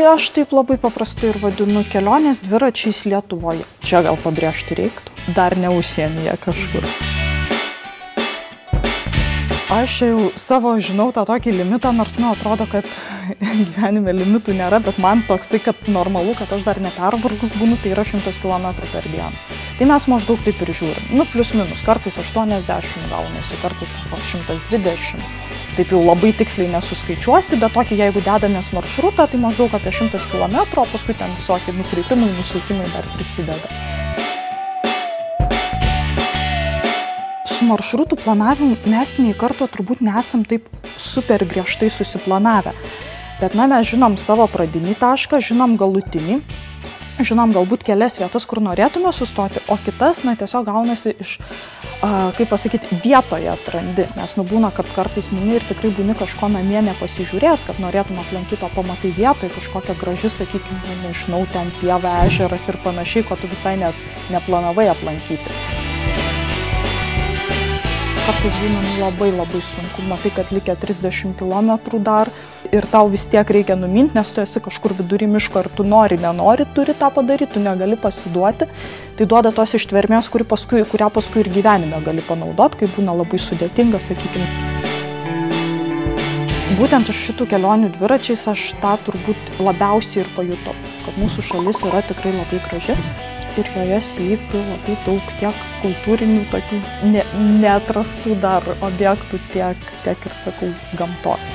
aš taip labai paprastai ir vadinu kelionės dviračiais Lietuvoje. Čia gal pabrėžti reiktų, dar ne užsienyje kažkur. Aš jau savo žinau tą tokį limitą, nors atrodo, kad gyvenime limitų nėra, bet man toksai, kad normalu, kad aš dar nepervargus būnu, tai yra 100 km per dieną. Tai mes maždaug taip ir žiūrim. Plius minus, kartais 80 gaunasi, kartais 120. Taip jau labai tiksliai nesuskaičiuosi, bet tokį, jeigu dedamės maršrutą, tai maždaug apie 100 km, o paskui ten visokie nukreipimai, nusukimai dar prisideda. Su maršrutų planavimu mes nei karto turbūt nesam taip super griežtai susiplanavę. Bet mes žinom savo pradinį tašką, žinom galutinį, žinom galbūt kelias vietas, kur norėtume sustoti, o kitas, tiesiog gaunasi iš, kaip pasakyti, vietoje atrandi. Nes būna, kad kartais mini ir tikrai būni kažko namie nepasižiūrės, kad norėtume aplankyti, o pamatai vietoje kažkokią graži, sakykime, nežinau, ten pieva, ežeras ir panašiai, ko tu visai neplanavai aplankyti. Kartais būna labai sunku, matai, kad likę 30 km dar ir tau vis tiek reikia numinti, nes tu esi kažkur vidury miško ir tu nenori turi tą padaryti, tu negali pasiduoti. Tai duoda tos ištvermės, kurią paskui ir gyvenime gali panaudoti, kai būna labai sudėtinga, sakykime. Būtent iš šitų kelionių dviračiais aš tą turbūt labiausiai ir pajutau, kad mūsų šalis yra tikrai labai graži. Ir joje slypi labai daug tiek kultūrinių, tokių neatrastų dar objektų, tiek ir, sakau, gamtos.